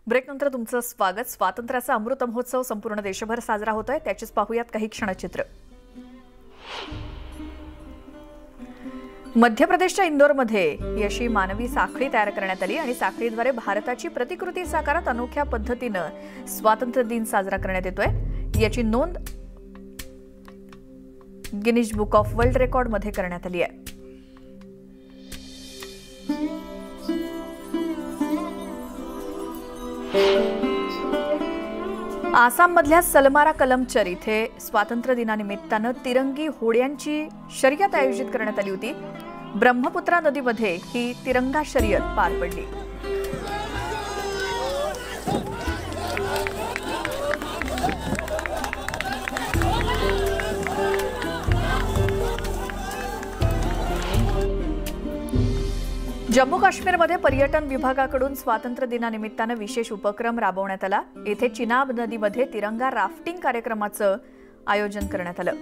ब्रेकनंतर तुमचं स्वागत। स्वातंत्र्याचा अमृत महोत्सव संपूर्ण देशभर साजरा होतोय, त्याचीच पाहूयात काही क्षणचित्र। मध्य प्रदेशच्या इंदोरमध्ये अशी मानवी साखळी तयार करण्यात आली आणि साखळीद्वारे भारताची प्रतिकृती साकारत अनोख्या पद्धतीने स्वातंत्र्य दिन साजरा करण्यात येतोय। याची नोंद Guinness book of world record मध्ये करण्यात आली आहे। आसाममधल्या सलमारा कलमचर इथे स्वातंत्र्य दिनानिमित्ताने तिरंगी होड्यांची शर्यत आयोजित करण्यात आली होती। ब्रह्मपुत्रा नदीमध्ये ही तिरंगा शर्यत पार पडली। जम्मू काश्मीरमध्ये पर्यटन विभागाकडून स्वातंत्र्य दिनानिमित्ताने विशेष उपक्रम राबवण्यात आला। येथे चिनाब नदीमध्ये तिरंगा राफ्टिंग कार्यक्रमाचं आयोजन करण्यात आलं।